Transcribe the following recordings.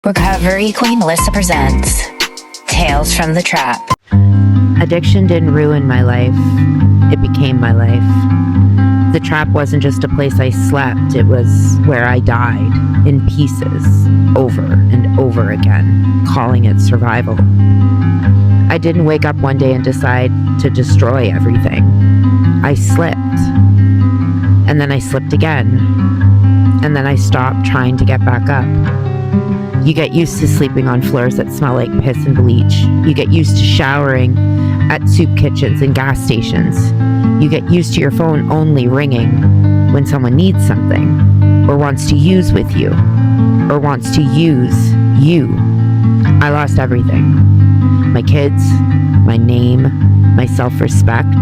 Recovery Queen Melissa presents Tales from the Trap. Addiction didn't ruin my life. It became my life. The trap wasn't just a place I slept. It was where I died in pieces over and over again, calling it survival. I didn't wake up one day and decide to destroy everything. I slipped. And then I slipped again. And then I stopped trying to get back up. You get used to sleeping on floors that smell like piss and bleach. You get used to showering at soup kitchens and gas stations. You get used to your phone only ringing when someone needs something, or wants to use with you, or wants to use you. I lost everything. My kids, my name, my self-respect.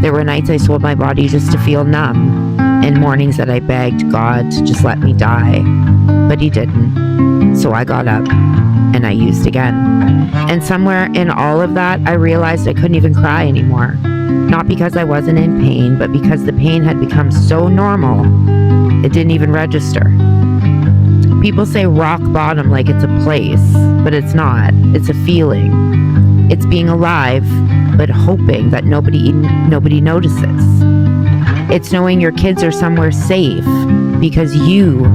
There were nights I sold my body just to feel numb, and mornings that I begged God to just let me die. But he didn't. So I got up and I used again. And somewhere in all of that, I realized I couldn't even cry anymore. Not because I wasn't in pain, but because the pain had become so normal, it didn't even register. People say rock bottom like it's a place, but it's not. It's a feeling. It's being alive, but hoping that nobody notices. It's knowing your kids are somewhere safe because you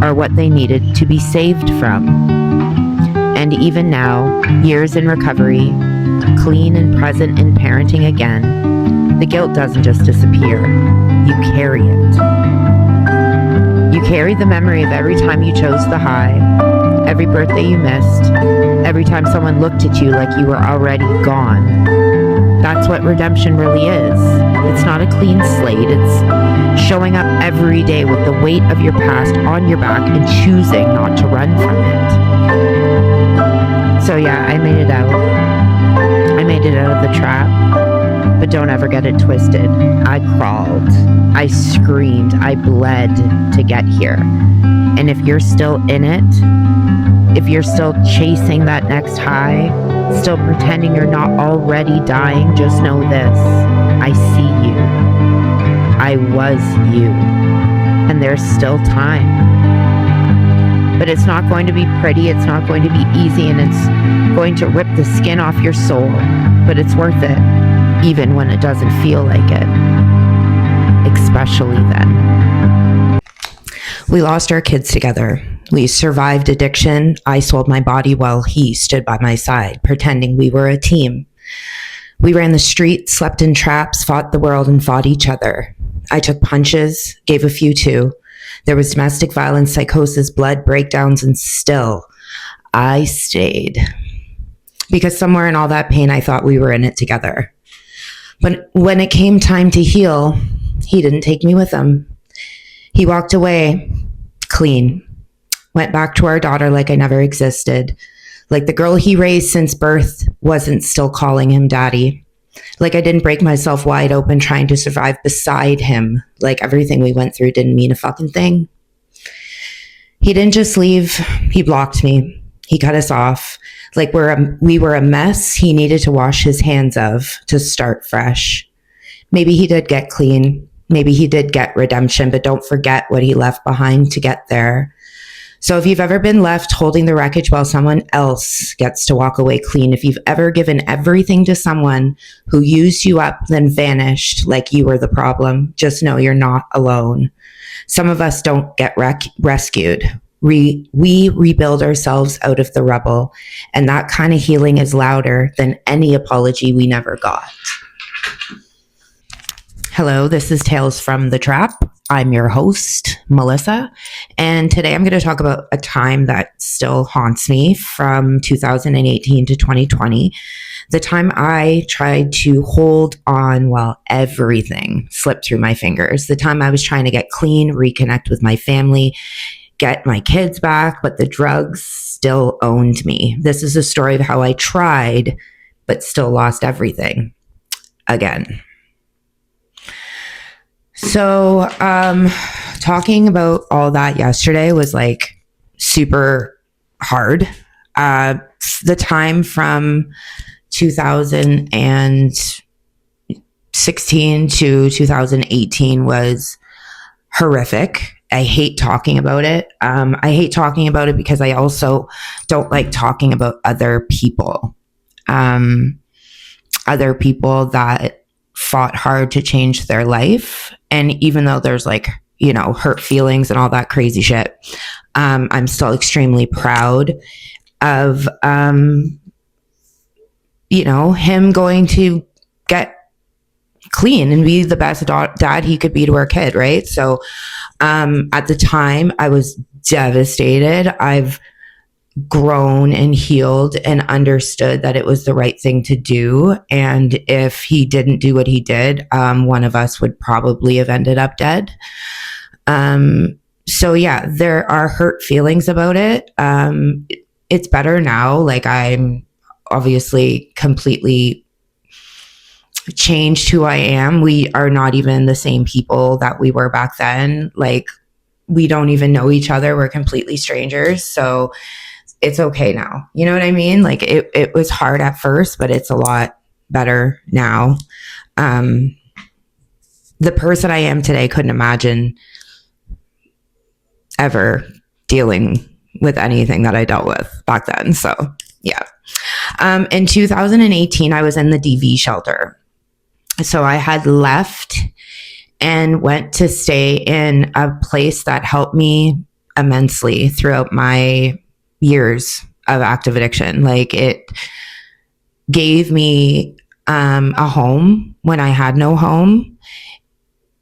are what they needed to be saved from. And even now, years in recovery, clean and present in parenting again, the guilt doesn't just disappear. You carry it. You carry the memory of every time you chose the high, every birthday you missed, every time someone looked at you like you were already gone. That's what redemption really is. It's not a clean slate. It's showing up every day with the weight of your past on your back and choosing not to run from it. So yeah, I made it out. I made it out of the trap. But don't ever get it twisted. I crawled. I screamed. I bled to get here. And if you're still in it, if you're still chasing that next high, still pretending you're not already dying, just know this. I see you. I was you. And there's still time. But it's not going to be pretty. It's not going to be easy. And it's going to rip the skin off your soul. But it's worth it, even when it doesn't feel like it. Especially then. We lost our kids together. We survived addiction. I sold my body while he stood by my side, pretending we were a team. We ran the streets, slept in traps, fought the world, and fought each other. I took punches, gave a few too. There was domestic violence, psychosis, blood, breakdowns, and still, I stayed. Because somewhere in all that pain, I thought we were in it together. But when it came time to heal, he didn't take me with him. He walked away, clean. Went back to our daughter like I never existed. Like the girl he raised since birth wasn't still calling him daddy. Like I didn't break myself wide open trying to survive beside him. Like everything we went through didn't mean a fucking thing. He didn't just leave. He blocked me. He cut us off. Like we were a mess he needed to wash his hands of to start fresh. Maybe he did get clean. Maybe he did get redemption, but don't forget what he left behind to get there. So if you've ever been left holding the wreckage while someone else gets to walk away clean, if you've ever given everything to someone who used you up, then vanished like you were the problem, just know you're not alone. Some of us don't get rescued. We rebuild ourselves out of the rubble, and that kind of healing is louder than any apology we never got. Hello, this is Tales from the Trap. I'm your host, Melissa, and today I'm going to talk about a time that still haunts me from 2018 to 2020, the time I tried to hold on while everything slipped through my fingers, the time I was trying to get clean, reconnect with my family, get my kids back, but the drugs still owned me. This is a story of how I tried, but still lost everything again. So, talking about all that yesterday was like super hard. The time from 2016 to 2018 was horrific. hate talking about it. I hate talking about it because I also don't like talking about other people. Other people that fought hard to change their life. And even though there's like, hurt feelings and all that crazy shit, I'm still extremely proud of, him going to get clean and be the best dad he could be to our kid, right? So at the time, I was devastated. I've grown and healed and understood that it was the right thing to do. And if he didn't do what he did, one of us would probably have ended up dead. So yeah, there are hurt feelings about it. It's better now. Like, I'm obviously completely changed who I am. We are not even the same people that we were back then. Like, we don't even know each other. We're completely strangers. So it's okay now. You know what I mean? Like, it was hard at first, but it's a lot better now. The person I am today couldn't imagine ever dealing with anything that I dealt with back then. So yeah. In 2018, I was in the DV shelter. So I had left and went to stay in a place that helped me immensely throughout my years of active addiction. Like, it gave me a home when I had no home.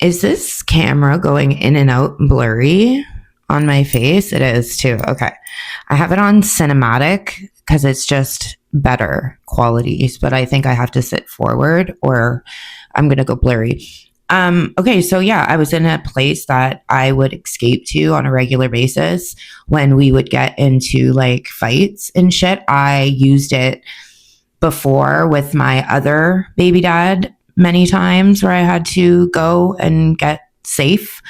Is this camera going in and out blurry on my face? It is too. Okay. I have it on cinematic because it's just better qualities, but I think I have to sit forward or I'm going to go blurry. Okay, so yeah, I was in a place that I would escape to on a regular basis when we would get into like fights and shit. I used it before with my other baby dad many times where I had to go and get safe.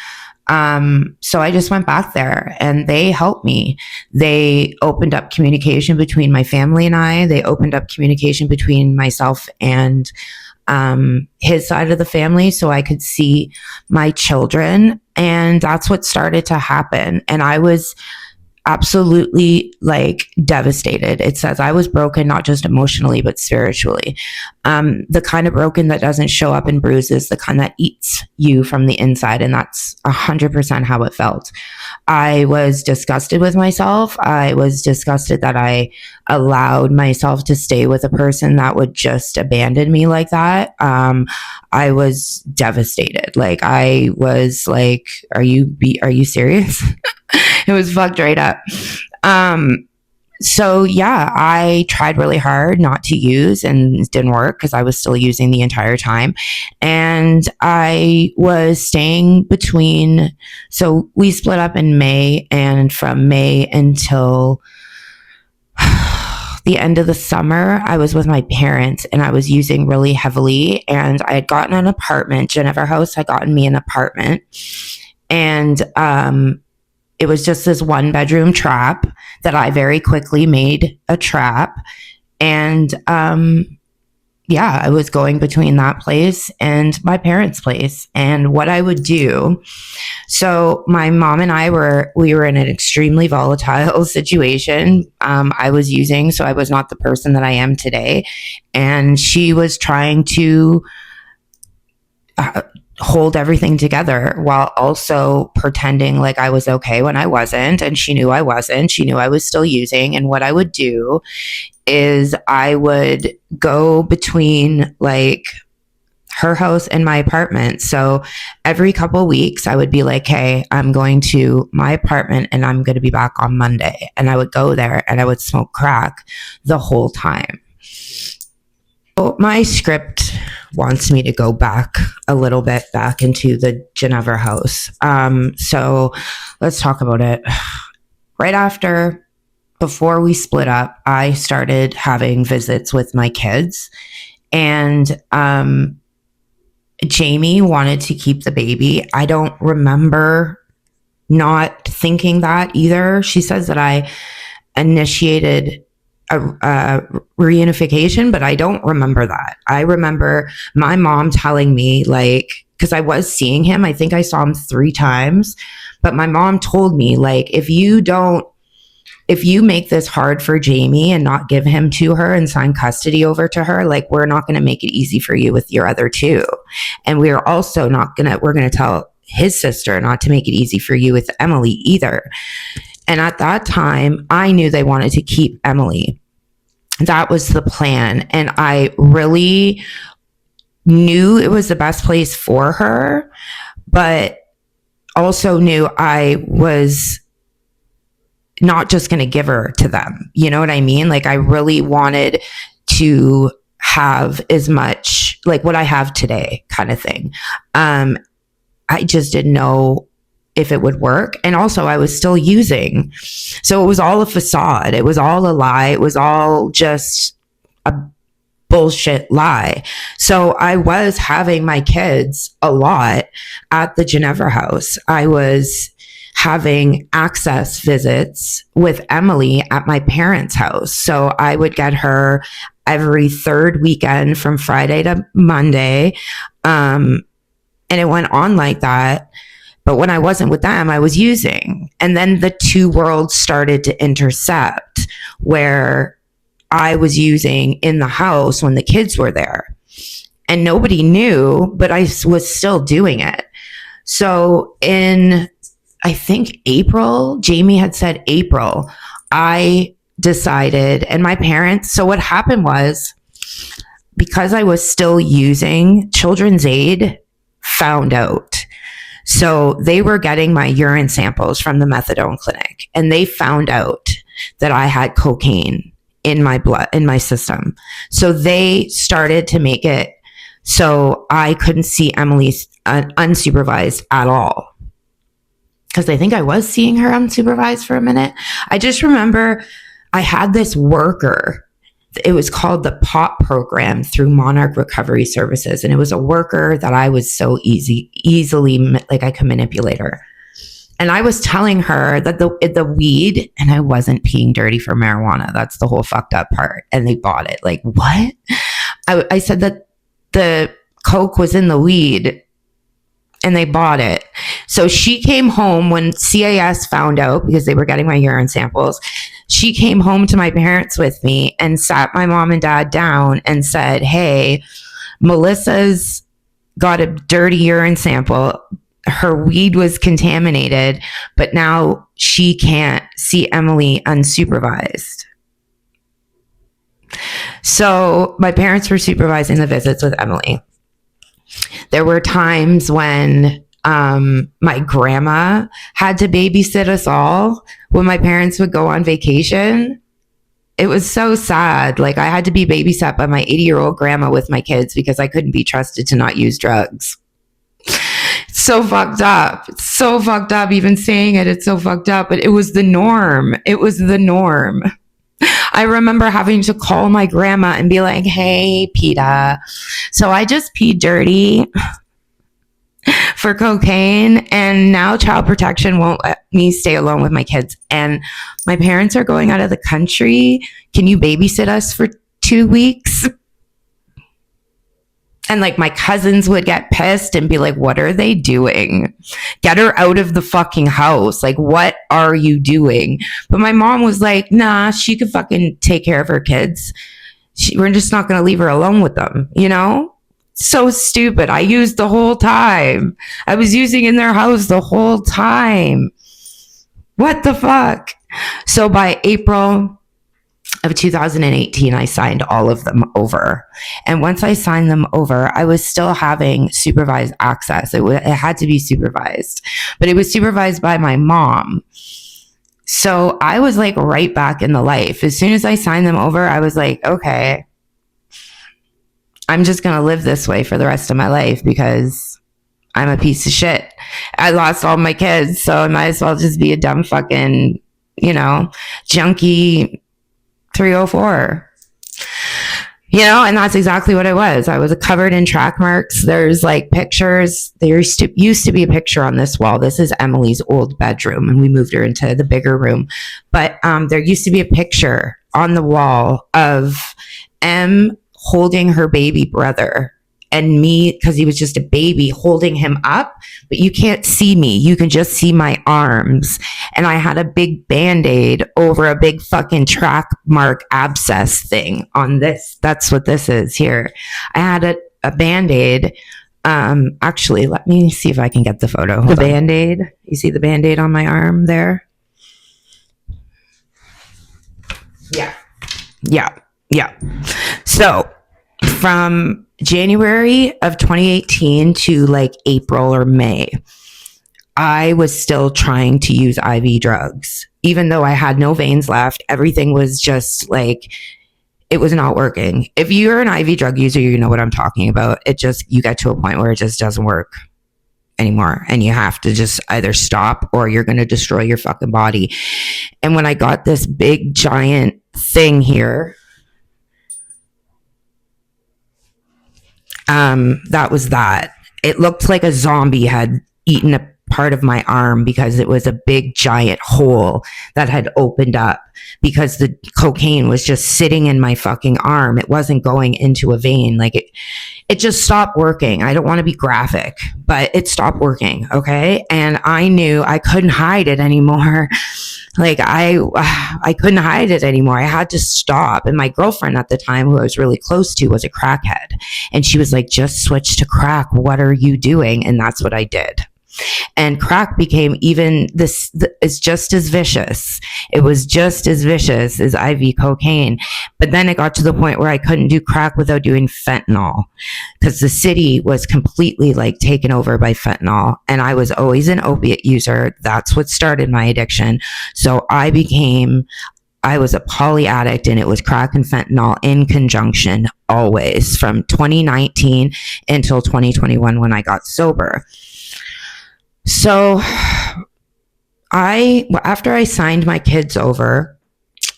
So I just went back there and they helped me. They opened up communication between my family and I. They opened up communication between myself and his side of the family so I could see my children. And that's what started to happen. And I was absolutely like devastated. It says I was broken, not just emotionally, but spiritually. The kind of broken that doesn't show up in bruises, the kind that eats you from the inside. And that's 100% how it felt. I was disgusted with myself. I was disgusted that I allowed myself to stay with a person that would just abandon me like that. I was devastated. Like, I was like, are you serious? It was fucked right up. So yeah, I tried really hard not to use and it didn't work because I was still using the entire time. And I was staying between, so we split up in May, and from May until the end of the summer, I was with my parents and I was using really heavily. And I had gotten an apartment. Geneva House had gotten me an apartment. And, it was just this 1-bedroom trap that I very quickly made a trap. And yeah, I was going between that place and my parents' place. And what I would do, so my mom and we were in an extremely volatile situation. I was using, so I was not the person that I am today. And she was trying to hold everything together while also pretending like I was okay when I wasn't. And she knew I wasn't. She knew I was still using. And what I would do is I would go between like her house and my apartment. So every couple of weeks I would be like, hey, I'm going to my apartment and I'm going to be back on Monday. And I would go there and I would smoke crack the whole time. So my script wants me to go back a little bit back into the Geneva House. So let's talk about it. Right after, before we split up, I started having visits with my kids, and Jamie wanted to keep the baby. I don't remember not thinking that either. She says that I initiated a reunification, but I don't remember that. I remember my mom telling me, like, because I was seeing him, I think I saw him 3 times, But my mom told me, like, if you make this hard for Jamie and not give him to her and sign custody over to her, like, we're not going to make it easy for you with your other two. And we're also we're going to tell his sister not to make it easy for you with Emily either. And at that time, I knew they wanted to keep Emily. That was the plan. And I really knew it was the best place for her, but also knew I was not just going to give her to them. You know what I mean? Like, I really wanted to have as much like what I have today kind of thing. I just didn't know if it would work. And also I was still using. So it was all a facade. It was all a lie. It was all just a bullshit lie. So I was having my kids a lot at the Ginevra house. I was having access visits with Emily at my parents' house. So I would get her every third weekend from Friday to Monday. And it went on like that. But when I wasn't with them, I was using. And then the two worlds started to intercept, where I was using in the house when the kids were there. And nobody knew, but I was still doing it. So in, I think April, Jamie had said April, I decided, and my parents, so what happened was, because I was still using, Children's Aid found out. So they were getting my urine samples from the methadone clinic, and they found out that I had cocaine in my blood, in my system. So they started to make it so I couldn't see Emily unsupervised at all. Because I think I was seeing her unsupervised for a minute. I just remember I had this worker. It was called the POP program through Monarch Recovery Services. And it was a worker that I was so easily, like, I could manipulate her. And I was telling her that the weed, and I wasn't peeing dirty for marijuana. That's the whole fucked up part. And they bought it. Like, what? I said that the coke was in the weed, and they bought it. So she came home when CAS found out, because they were getting my urine samples. She came home to my parents with me and sat my mom and dad down and said, hey, Melissa's got a dirty urine sample. Her weed was contaminated, but now she can't see Emily unsupervised. So my parents were supervising the visits with Emily. There were times when my grandma had to babysit us all when my parents would go on vacation. It was so sad. Like, I had to be babysat by my 80-year-old grandma with my kids because I couldn't be trusted to not use drugs. It's so fucked up. It's so fucked up. Even saying it, it's so fucked up. But it was the norm. It was the norm. I remember having to call my grandma and be like, hey, PETA, so I just peed dirty for cocaine, and now child protection won't let me stay alone with my kids. And my parents are going out of the country. Can you babysit us for 2 weeks? And like, my cousins would get pissed and be like, what are they doing? Get her out of the fucking house. Like, what are you doing? But my mom was like, nah, she could fucking take care of her kids. We're just not going to leave her alone with them, you know? So stupid. I used the whole time. I was using in their house the whole time. What the fuck? So by April of 2018, I signed all of them over. And once I signed them over, I was still having supervised access. It had to be supervised, but it was supervised by my mom. So I was like right back in the life. As soon as I signed them over, I was like, okay, I'm just going to live this way for the rest of my life because I'm a piece of shit. I lost all my kids, so I might as well just be a dumb fucking, junkie 304. And that's exactly what I was. I was covered in track marks. There's like pictures. There used to be a picture on this wall. This is Emily's old bedroom, and we moved her into the bigger room. But there used to be a picture on the wall of Em holding her baby brother and me, because he was just a baby, holding him up, but you can't see me. You can just see my arms. And I had a big Band-Aid over a big fucking track mark abscess thing on this. That's what this is here. I had a Band-Aid. Actually, let me see if I can get the photo. The Band-Aid. You see the Band-Aid on my arm there? Yeah. So from January of 2018 to like April or May, I was still trying to use IV drugs. Even though I had no veins left, everything was just like, it was not working. If you're an IV drug user, you know what I'm talking about. You get to a point where it just doesn't work anymore. And you have to just either stop or you're going to destroy your fucking body. And when I got this big giant thing here, that was that. It looked like a zombie had eaten a part of my arm because it was a big giant hole that had opened up because the cocaine was just sitting in my fucking arm. It wasn't going into a vein. Like it just stopped working. I don't want to be graphic, but it stopped working. Okay. And I knew I couldn't hide it anymore. Like I couldn't hide it anymore. I had to stop. And my girlfriend at the time, who I was really close to, was a crackhead. And she was like, just switch to crack. What are you doing? And that's what I did. And crack became is just as vicious. It was just as vicious as IV cocaine. But then it got to the point where I couldn't do crack without doing fentanyl because the city was completely like taken over by fentanyl. And I was always an opiate user. That's what started my addiction. So I was a poly addict, and it was crack and fentanyl in conjunction always from 2019 until 2021 when I got sober. So after I signed my kids over,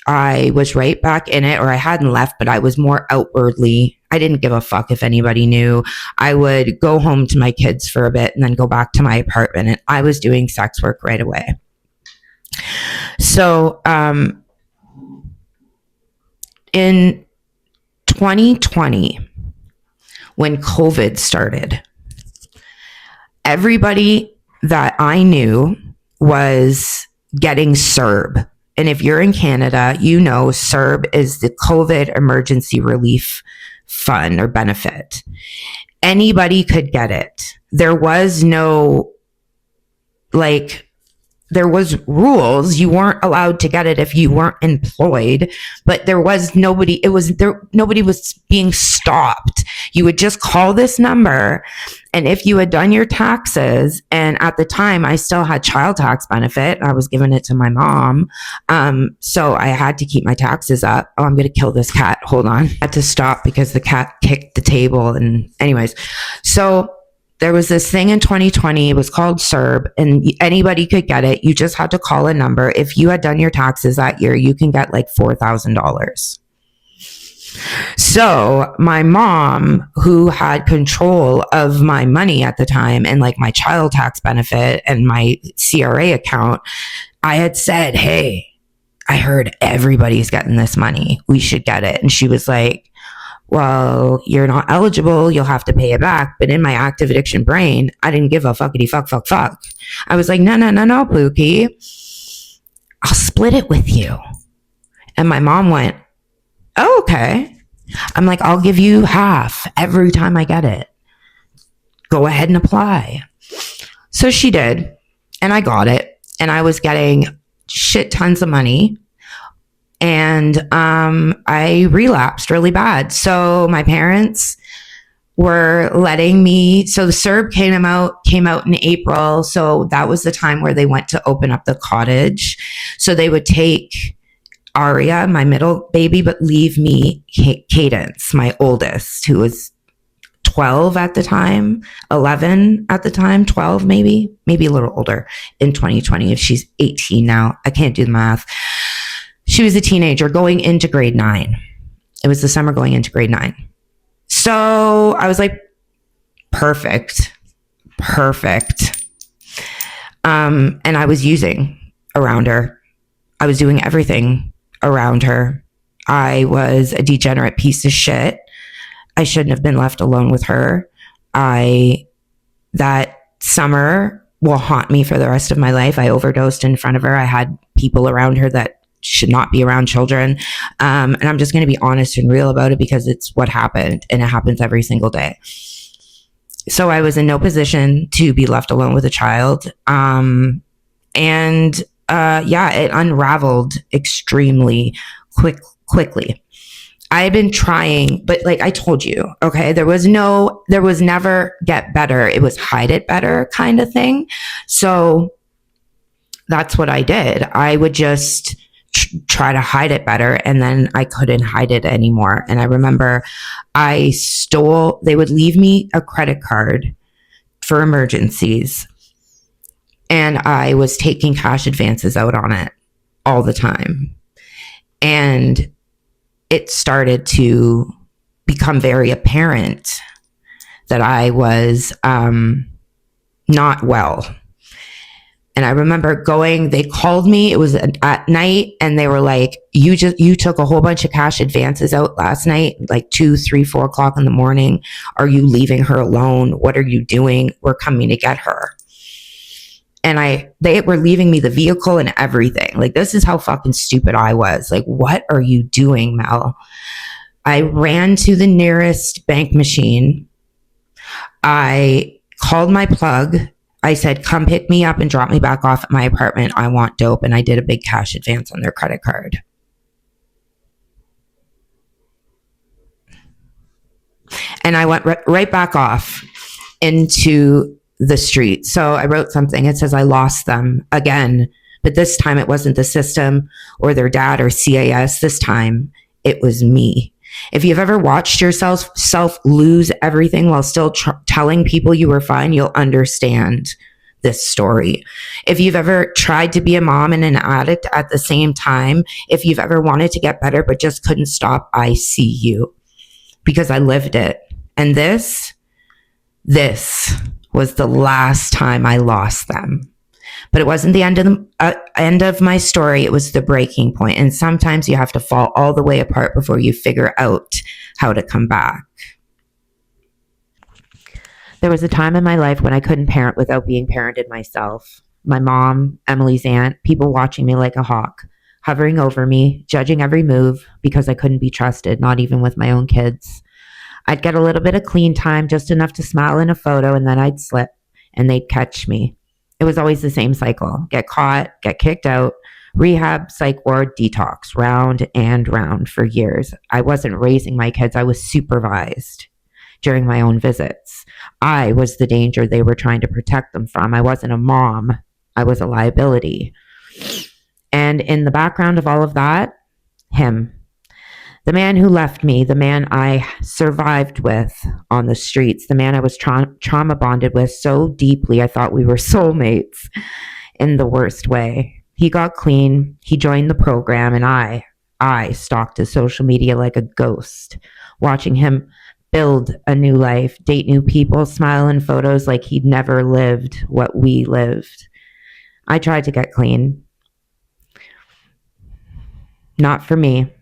I was right back in it, or I hadn't left, but I was more outwardly. I didn't give a fuck if anybody knew. I would go home to my kids for a bit and then go back to my apartment, and I was doing sex work right away. So, in 2020, when COVID started, everybody that I knew was getting CERB. And if you're in Canada, you know CERB is the COVID Emergency Relief Fund or benefit. Anybody could get it. There was rules. You weren't allowed to get it if you weren't employed, but nobody was being stopped. You would just call this number. And if you had done your taxes, and at the time I still had child tax benefit, I was giving it to my mom. So I had to keep my taxes up. Oh, I'm going to kill this cat. Hold on. I had to stop because the cat kicked the table. And anyways, so there was this thing in 2020. It was called CERB, and anybody could get it. You just had to call a number. If you had done your taxes that year, you can get like $4,000. So my mom, who had control of my money at the time and like my child tax benefit and my CRA account, I had said, hey, I heard everybody's getting this money. We should get it. And she was like, well, you're not eligible. You'll have to pay it back. But in my active addiction brain, I didn't give a fuckity fuck. I was like, no, Pookie. I'll split it with you. And my mom went, oh, okay. I'm like, I'll give you half every time I get it. Go ahead and apply. So she did. And I got it. And I was getting shit tons of money. And I relapsed really bad. So my parents were letting me, so the CERB came out in April. So that was the time where they went to open up the cottage. So they would take Aria, my middle baby, but leave me Cadence, my oldest, who was 12 at the time, 11 at the time, 12 maybe a little older in 2020. If she's 18 now, I can't do the math. She was a teenager going into grade 9. It was the summer going into grade 9. So I was like, perfect. And I was using around her. I was doing everything around her. I was a degenerate piece of shit. I shouldn't have been left alone with her. That summer will haunt me for the rest of my life. I overdosed in front of her. I had people around her that should not be around children. And I'm just going to be honest and real about it because it's what happened, and it happens every single day. So I was in no position to be left alone with a child. It unraveled extremely quickly. I had been trying, but like I told you, okay, there was never get better. It was hide it better kind of thing. So that's what I did. I would just try to hide it better, and then I couldn't hide it anymore. And I remember they would leave me a credit card for emergencies, and I was taking cash advances out on it all the time. And it started to become very apparent that I was not well. And I remember they called me, it was at night, and they were like, you took a whole bunch of cash advances out last night, like 2, 3, 4 o'clock in the morning. Are you leaving her alone? What are you doing? We're coming to get her. And they were leaving me the vehicle and everything. Like, this is how fucking stupid I was. Like, what are you doing, Mel? I ran to the nearest bank machine. I called my plug. I said, come pick me up and drop me back off at my apartment. I want dope. And I did a big cash advance on their credit card. And I went right back off into the street. So I wrote something. It says, I lost them again. But this time it wasn't the system or their dad or CAS. This time it was me. If you've ever watched yourself lose everything while still telling people you were fine, you'll understand this story. If you've ever tried to be a mom and an addict at the same time, if you've ever wanted to get better but just couldn't stop, I see you, because I lived it. And this was the last time I lost them. But it wasn't the end of my story. It was the breaking point. And sometimes you have to fall all the way apart before you figure out how to come back. There was a time in my life when I couldn't parent without being parented myself. My mom, Emily's aunt, people watching me like a hawk, hovering over me, judging every move because I couldn't be trusted, not even with my own kids. I'd get a little bit of clean time, just enough to smile in a photo, and then I'd slip, and they'd catch me. It was always the same cycle. Get caught, get kicked out, rehab, psych ward, detox, round and round for years. I wasn't raising my kids. I was supervised during my own visits. I was the danger they were trying to protect them from. I wasn't a mom. I was a liability. And in the background of all of that, him. The man who left me, the man I survived with on the streets, the man I was trauma bonded with so deeply I thought we were soulmates in the worst way. He got clean, he joined the program, and I stalked his social media like a ghost, watching him build a new life, date new people, smile in photos like he'd never lived what we lived. I tried to get clean. Not for me.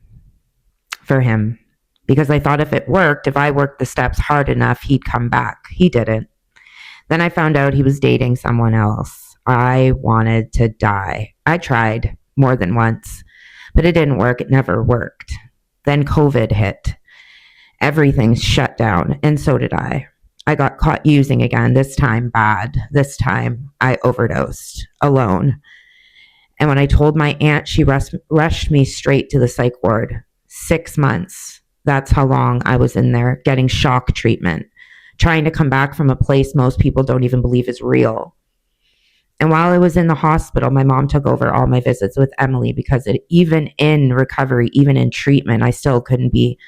For him, because I thought if I worked the steps hard enough, he'd come back. He didn't. Then I found out he was dating someone else. I wanted to die. I tried more than once, but it didn't work. It never worked. Then COVID hit. Everything shut down, and so did I. I got caught using again, this time bad. This time I overdosed alone. And when I told my aunt, she rushed me straight to the psych ward. 6 months. That's how long I was in there getting shock treatment, trying to come back from a place most people don't even believe is real. And while I was in the hospital, my mom took over all my visits with Emily because even in recovery, even in treatment, I still couldn't be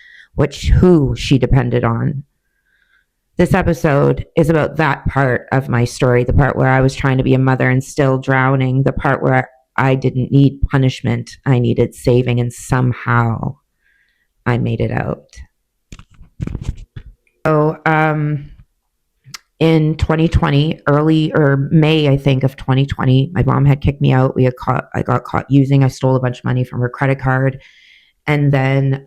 who she depended on. This episode is about that part of my story, the part where I was trying to be a mother and still drowning, the part where I didn't need punishment, I needed saving, and somehow I made it out. So, in 2020, May, I think, of 2020, my mom had kicked me out. I got caught using. I stole a bunch of money from her credit card. And then,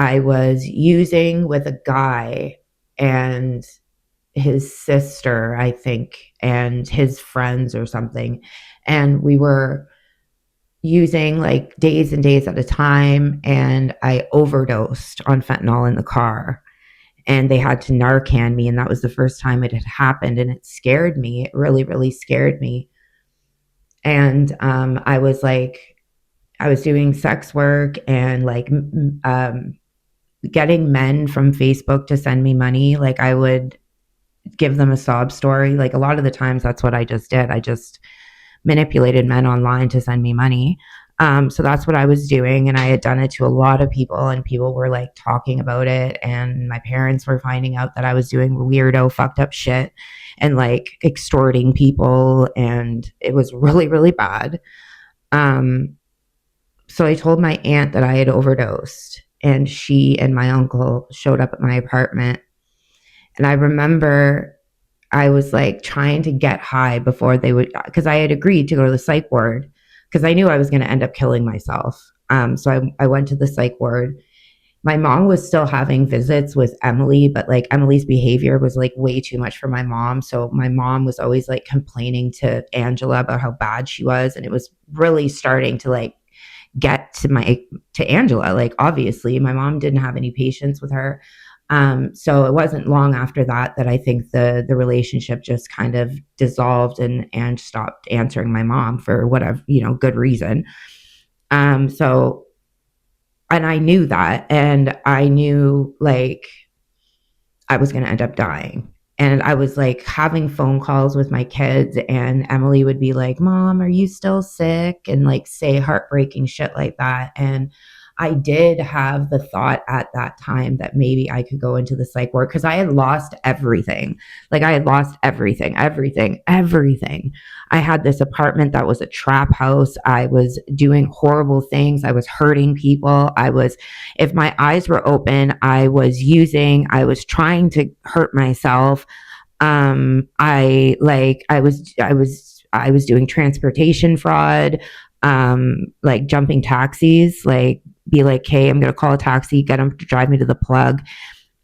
I was using with a guy and his sister, I think, and his friends or something. And we were using like days and days at a time. And I overdosed on fentanyl in the car. And they had to Narcan me. And that was the first time it had happened. And it scared me. It really, really scared me. And I was like, I was doing sex work and like getting men from Facebook to send me money. Like I would give them a sob story. Like a lot of the times that's what I just did. I just manipulated men online to send me money. So that's what I was doing. And I had done it to a lot of people, and people were like talking about it. And my parents were finding out that I was doing weirdo, fucked up shit and like extorting people. And it was really, really bad. So I told my aunt that I had overdosed, and she and my uncle showed up at my apartment. And I remember I was like trying to get high before they would, because I had agreed to go to the psych ward because I knew I was going to end up killing myself. So I went to the psych ward. My mom was still having visits with Emily, but like Emily's behavior was like way too much for my mom. So my mom was always like complaining to Angela about how bad she was. And it was really starting to like get to Angela. Like obviously my mom didn't have any patience with her. So it wasn't long after that I think the relationship just kind of dissolved, and stopped answering my mom for whatever, good reason. So, and I knew that, and I knew like I was going to end up dying. And I was like having phone calls with my kids, and Emily would be like, "Mom, are you still sick?" And like say heartbreaking shit like that. And I did have the thought at that time that maybe I could go into the psych ward because I had lost everything. Like I had lost everything. I had this apartment that was a trap house. I was doing horrible things. I was hurting people. If my eyes were open, I was trying to hurt myself. I was doing transportation fraud, like jumping taxis, like be like, "Hey, I'm going to call a taxi, get them to drive me to the plug."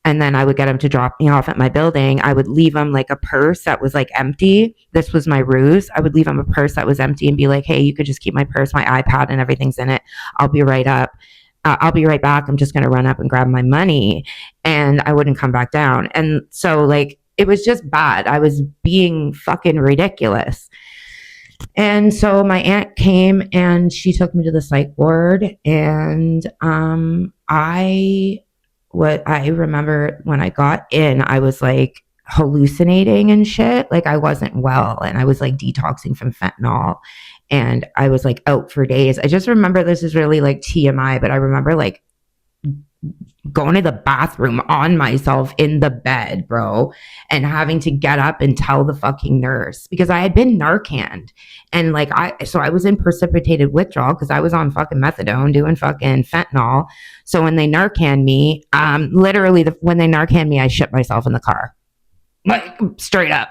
And then I would get them to drop me off at my building. I would leave them like a purse that was like empty. This was my ruse. I would leave them a purse that was empty and be like, "Hey, you could just keep my purse, my iPad, and everything's in it. I'll be right up. I'll be right back. I'm just going to run up and grab my money." And I wouldn't come back down. And so like, it was just bad. I was being fucking ridiculous. And so my aunt came and she took me to the psych ward. And I remember when I got in, I was like hallucinating and shit. Like I wasn't well, and I was like detoxing from fentanyl, and I was like out for days. I just remember, this is really like TMI, but I remember like going to the bathroom on myself in the bed, bro, and having to get up and tell the fucking nurse because I had been Narcaned. And like I was in precipitated withdrawal because I was on fucking methadone doing fucking fentanyl. So when they Narcan me, when they Narcan me, I shit myself in the car. Like straight up.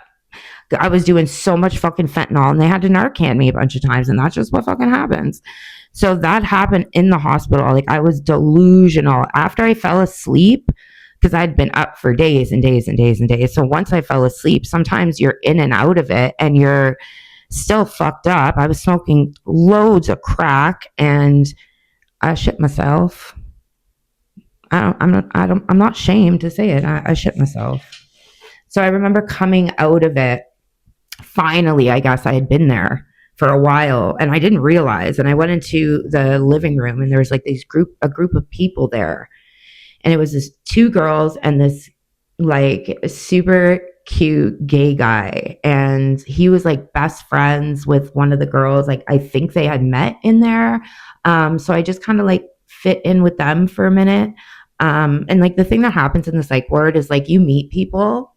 I was doing so much fucking fentanyl, and they had to Narcan me a bunch of times, and that's just what fucking happens. So that happened in the hospital. Like I was delusional after I fell asleep because I'd been up for days and days and days and days. So once I fell asleep, sometimes you're in and out of it and you're still fucked up. I was smoking loads of crack and I shit myself. I'm not ashamed to say it. I shit myself. So I remember coming out of it. Finally, I guess I had been there for a while and I didn't realize. And I went into the living room and there was like a group of people there. And it was this 2 girls and this like super cute gay guy. And he was like best friends with one of the girls. Like I think they had met in there. So I just kind of like fit in with them for a minute. And like the thing that happens in the psych ward is like you meet people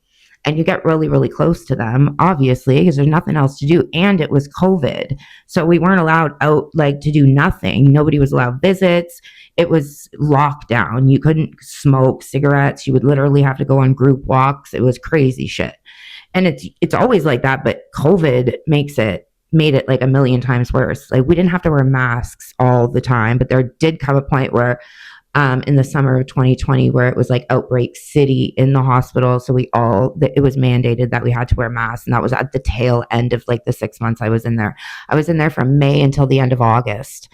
and you get really, really close to them, obviously, because there's nothing else to do. And it was COVID. So we weren't allowed out like to do nothing. Nobody was allowed visits. It was lockdown. You couldn't smoke cigarettes. You would literally have to go on group walks. It was crazy shit. And it's always like that, but COVID made it like a million times worse. Like we didn't have to wear masks all the time, but there did come a point where in the summer of 2020, where it was like outbreak city in the hospital. So it was mandated that we had to wear masks. And that was at the tail end of like the 6 months I was in there. I was in there from May until the end of August.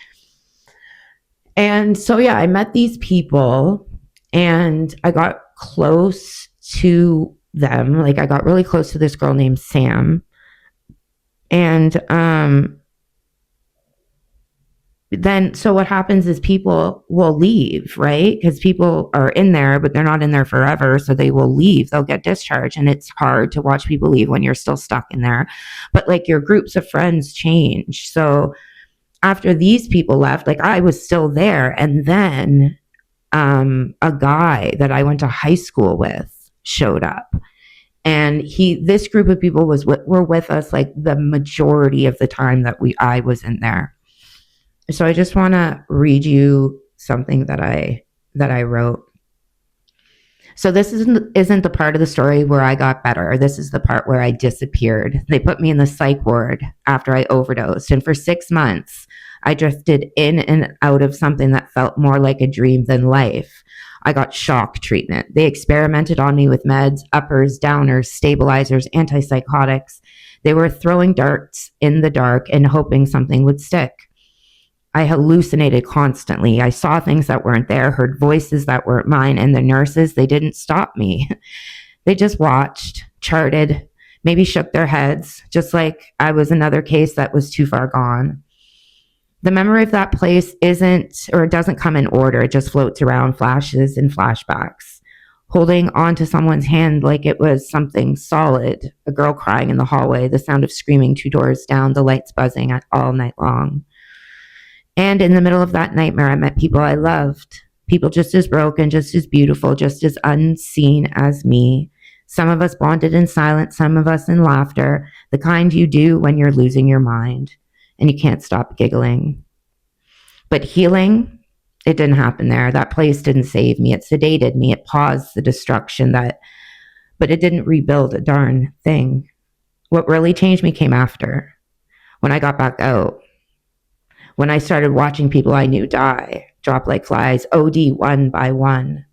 And so, yeah, I met these people and I got close to them. Like, I got really close to this girl named Sam. And then, so what happens is people will leave, right? Because people are in there, but they're not in there forever. So they will leave, they'll get discharged. And it's hard to watch people leave when you're still stuck in there. But like your groups of friends change. So after these people left, like I was still there. And then a guy that I went to high school with showed up. And this group of people were with us like the majority of the time that I was in there. So I just want to read you something that I wrote. So this isn't the part of the story where I got better. This is the part where I disappeared. They put me in the psych ward after I overdosed. And for 6 months, I drifted in and out of something that felt more like a dream than life. I got shock treatment. They experimented on me with meds, uppers, downers, stabilizers, antipsychotics. They were throwing darts in the dark and hoping something would stick. I hallucinated constantly. I saw things that weren't there, heard voices that weren't mine, and the nurses, they didn't stop me. They just watched, charted, maybe shook their heads, just like I was another case that was too far gone. The memory of that place doesn't come in order. It just floats around, flashes and flashbacks. Holding onto someone's hand like it was something solid, a girl crying in the hallway, the sound of screaming 2 doors down, the lights buzzing all night long. And in the middle of that nightmare, I met people I loved. People just as broken, just as beautiful, just as unseen as me. Some of us bonded in silence, some of us in laughter, the kind you do when you're losing your mind and you can't stop giggling. But healing, it didn't happen there. That place didn't save me. It sedated me. It paused the destruction but it didn't rebuild a darn thing. What really changed me came after, when I got back out. When I started watching people I knew die, drop like flies, OD one by one,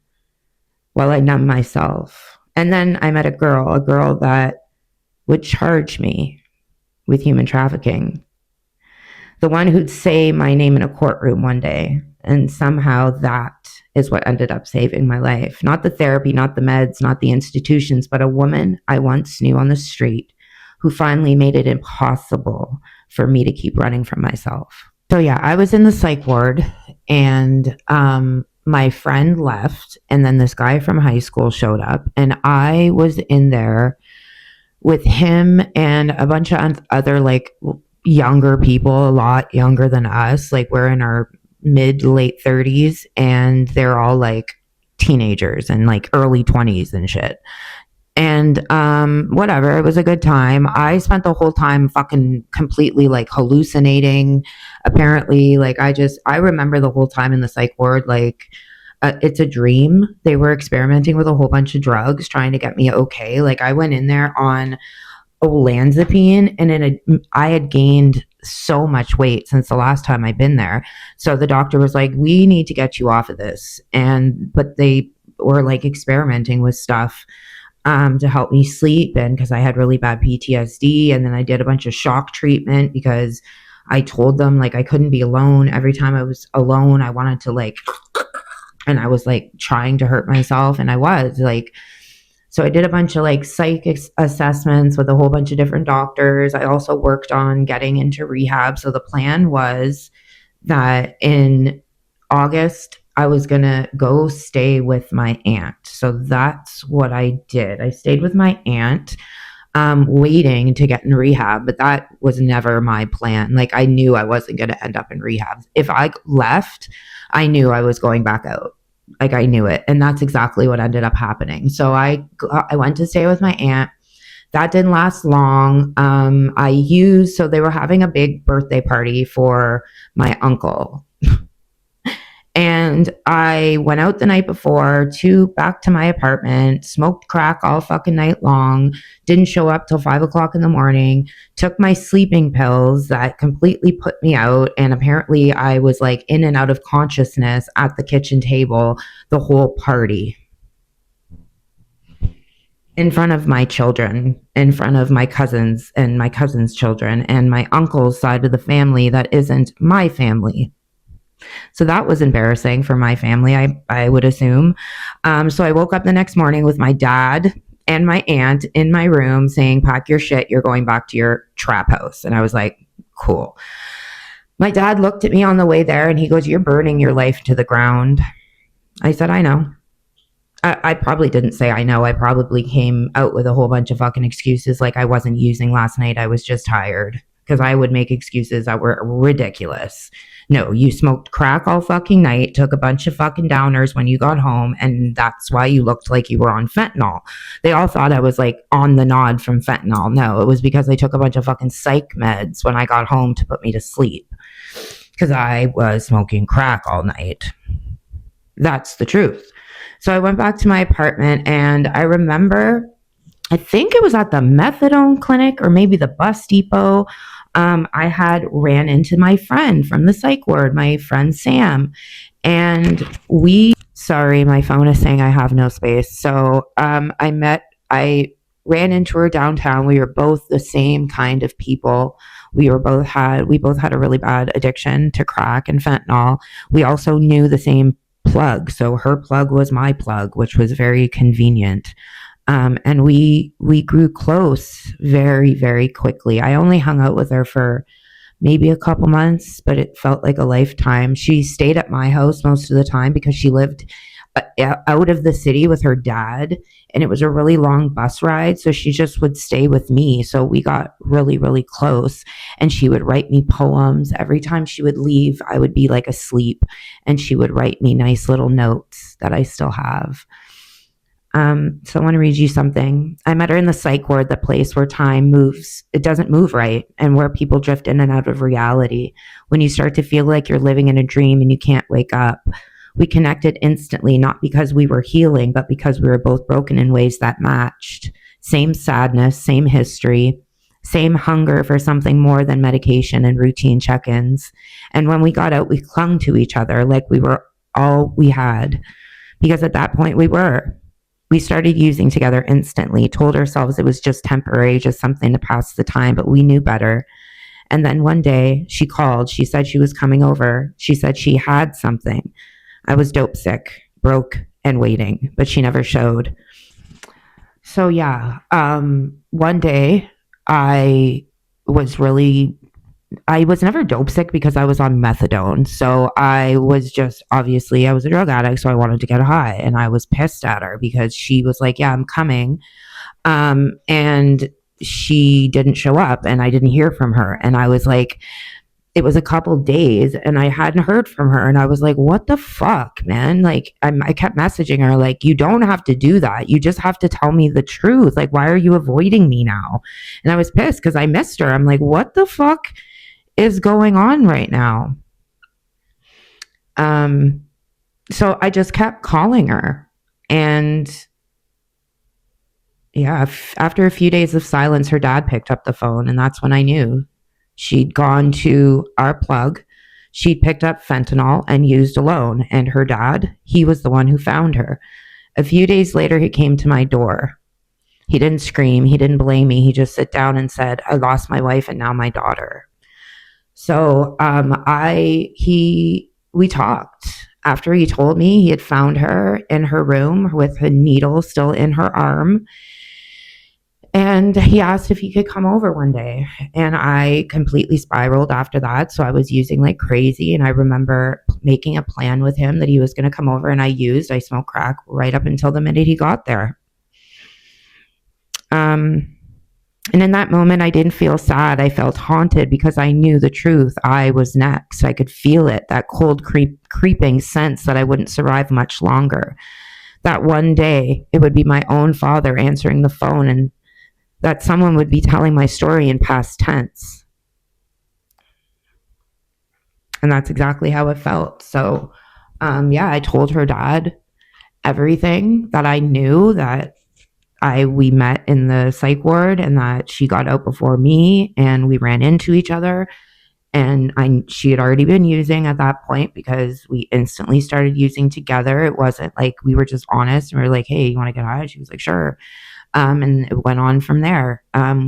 while I numbed myself. And then I met a girl that would charge me with human trafficking. The one who'd say my name in a courtroom one day. And somehow that is what ended up saving my life. Not the therapy, not the meds, not the institutions, but a woman I once knew on the street who finally made it impossible for me to keep running from myself. So yeah, I was in the psych ward and my friend left and then this guy from high school showed up and I was in there with him and a bunch of other like younger people, a lot younger than us. Like we're in our mid late 30s and they're all like teenagers and like early 20s and shit. And whatever, it was a good time. I spent the whole time fucking completely like hallucinating. Apparently, like I remember the whole time in the psych ward, like it's a dream. They were experimenting with a whole bunch of drugs, trying to get me okay. Like I went in there on olanzapine, and I had gained so much weight since the last time I'd been there. So the doctor was like, "We need to get you off of this." But they were like experimenting with stuff to help me sleep, and because I had really bad PTSD. And then I did a bunch of shock treatment because I told them like I couldn't be alone. Every time I was alone, I wanted to like, and I was like trying to hurt myself, and I was like, so I did a bunch of like psych assessments with a whole bunch of different doctors. I also worked on getting into rehab. So the plan was that in August, I was going to go stay with my aunt. So that's what I did. I stayed with my aunt, waiting to get in rehab, but that was never my plan. Like I knew I wasn't going to end up in rehab. If I left, I knew I was going back out. Like I knew it. And that's exactly what ended up happening. So I went to stay with my aunt. That didn't last long. So they were having a big birthday party for my uncle. And I went out the night before back to my apartment, smoked crack all fucking night long, didn't show up till 5 o'clock in the morning, took my sleeping pills that completely put me out. And apparently I was like in and out of consciousness at the kitchen table the whole party. In front of my children, in front of my cousins and my cousins' children, and my uncle's side of the family that isn't my family. So that was embarrassing for my family, I would assume. So I woke up the next morning with my dad and my aunt in my room saying, pack your shit, you're going back to your trap house. And I was like, cool. My dad looked at me on the way there and he goes, you're burning your life to the ground. I said, I know. I probably didn't say I know. I probably came out with a whole bunch of fucking excuses like I wasn't using last night. I was just tired, because I would make excuses that were ridiculous. No, you smoked crack all fucking night, took a bunch of fucking downers when you got home, and that's why you looked like you were on fentanyl. They all thought I was like on the nod from fentanyl. No, it was because I took a bunch of fucking psych meds when I got home to put me to sleep, because I was smoking crack all night. That's the truth. So I went back to my apartment, and I remember, I think it was at the methadone clinic or maybe the bus depot. I had ran into my friend from the psych ward, my friend Sam, and sorry, my phone is saying I have no space. So I ran into her downtown. We were both the same kind of people. We both had a really bad addiction to crack and fentanyl. We also knew the same plug. So her plug was my plug, which was very convenient. And we grew close very, very quickly. I only hung out with her for maybe a couple months, but it felt like a lifetime. She stayed at my house most of the time because she lived out of the city with her dad, and it was a really long bus ride. So she just would stay with me. So we got really, really close, and she would write me poems. Every time she would leave, I would be like asleep, and she would write me nice little notes that I still have. So I want to read you something. I met her in the psych ward, the place where time moves. It doesn't move right, and where people drift in and out of reality. When you start to feel like you're living in a dream and you can't wake up. We connected instantly, not because we were healing, but because we were both broken in ways that matched. Same sadness, same history, same hunger for something more than medication and routine check-ins. And when we got out, we clung to each other like we were all we had. Because at that point, we started using together instantly, told ourselves it was just temporary, just something to pass the time, but we knew better. And then one day, she called. She said she was coming over. She said she had something. I was dope sick, broke, and waiting, but she never showed. So yeah, one day I was never dope sick because I was on methadone. So I was a drug addict, so I wanted to get high, and I was pissed at her because she was like, yeah, I'm coming. And she didn't show up, and I didn't hear from her. And I was like, it was a couple days and I hadn't heard from her, and I was like, what the fuck, man? Like, I kept messaging her like, you don't have to do that, you just have to tell me the truth. Like, why are you avoiding me now? And I was pissed because I missed her. I'm like, what the fuck is going on right now? So I just kept calling her, and yeah, after a few days of silence, her dad picked up the phone, and that's when I knew. She'd gone to our plug. She'd picked up fentanyl and used alone. And her dad, he was the one who found her. A few days later, he came to my door. He didn't scream. He didn't blame me. He just sat down and said, I lost my wife and now my daughter. So we talked. After he told me he had found her in her room with a needle still in her arm. And he asked if he could come over one day. And I completely spiraled after that. So I was using like crazy. And I remember making a plan with him that he was going to come over, and I smoked crack right up until the minute he got there. And in that moment, I didn't feel sad. I felt haunted because I knew the truth. I was next. I could feel it, that cold creeping sense that I wouldn't survive much longer. That one day, it would be my own father answering the phone, and that someone would be telling my story in past tense. And that's exactly how it felt. So Yeah, I told her dad everything that I knew, that we met in the psych ward and that she got out before me and we ran into each other. And she had already been using at that point because we instantly started using together. It wasn't like we were just honest and we were like, hey, you want to get high? She was like, sure. And it went on from there.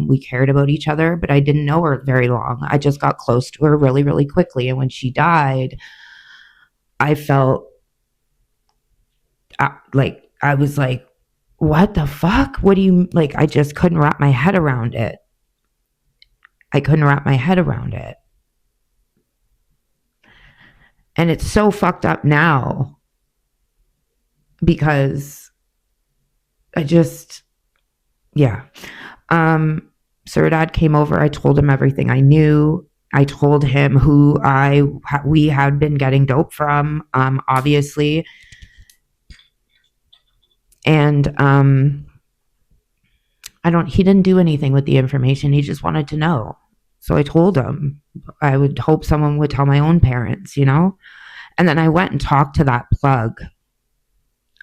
We cared about each other, but I didn't know her very long. I just got close to her really, really quickly. And when she died, I felt like, I was like, what the fuck? What do you, like, I just couldn't wrap my head around it. And it's so fucked up now because yeah. So her dad came over. I told him everything I knew. I told him who we had been getting dope from, obviously. And he didn't do anything with the information. He just wanted to know. So I told him. I would hope someone would tell my own parents, And then I went and talked to that plug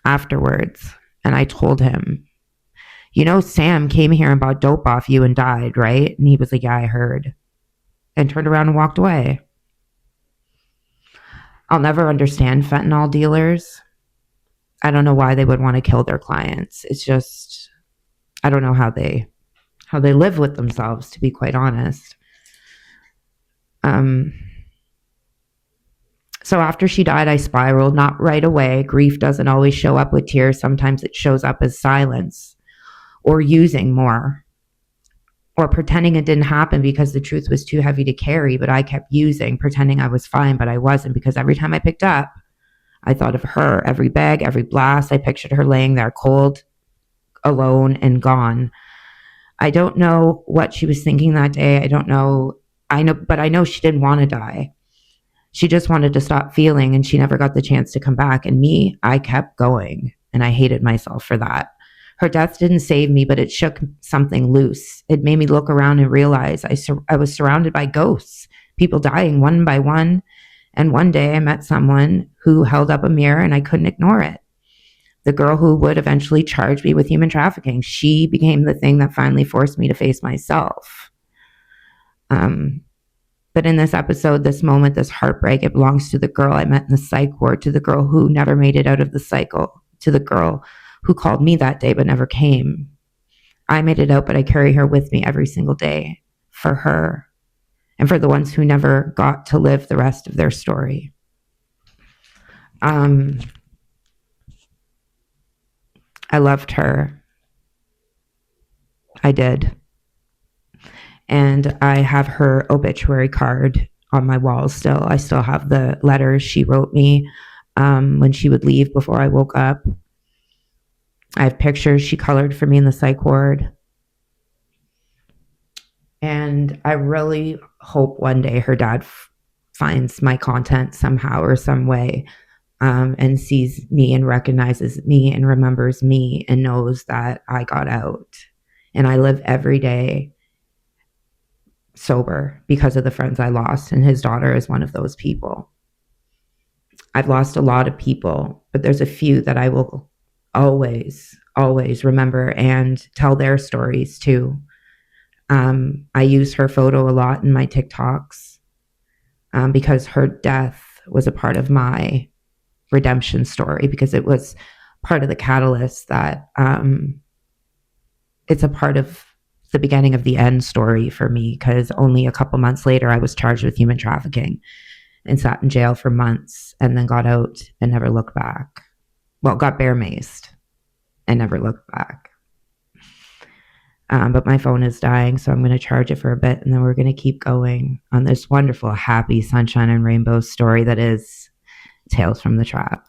afterwards. And I told him, Sam came here and bought dope off you and died, right? And he was like, yeah, I heard. And turned around and walked away. I'll never understand fentanyl dealers. I don't know why they would want to kill their clients. It's just, I don't know how they live with themselves, to be quite honest. So after she died, I spiraled, not right away. Grief doesn't always show up with tears. Sometimes it shows up as silence or using more or pretending it didn't happen because the truth was too heavy to carry. But I kept using, pretending I was fine, but I wasn't, because every time I picked up, I thought of her. Every bag, every blast, I pictured her laying there cold, alone, and gone. I don't know what she was thinking that day. I don't know. But I know she didn't want to die. She just wanted to stop feeling, and she never got the chance to come back. And me, I kept going, and I hated myself for that. Her death didn't save me, but it shook something loose. It made me look around and realize I was surrounded by ghosts, people dying one by one. And one day I met someone who held up a mirror, and I couldn't ignore it. The girl who would eventually charge me with human trafficking. She became the thing that finally forced me to face myself. But in this episode, this moment, this heartbreak, it belongs to the girl I met in the psych ward, to the girl who never made it out of the cycle, to the girl who called me that day but never came. I made it out, but I carry her with me every single day for her and for the ones who never got to live the rest of their story. I loved her. I did. And I have her obituary card on my wall still. I still have the letters she wrote me when she would leave before I woke up. I have pictures she colored for me in the psych ward. And I really hope one day her dad finds my content somehow or some way, and sees me and recognizes me and remembers me and knows that I got out. And I live every day sober because of the friends I lost, and his daughter is one of those people. I've lost a lot of people, but there's a few that I will always, always remember and tell their stories too. I use her photo a lot in my TikToks because her death was a part of my redemption story, because it was part of the catalyst that it's a part of the beginning of the end story for me, because only a couple months later I was charged with human trafficking and sat in jail for months and then got out and never looked back. Well, got bear maced and never looked back. But my phone is dying, so I'm going to charge it for a bit, and then we're going to keep going on this wonderful, happy, sunshine and rainbow story that is Tales from the Trap.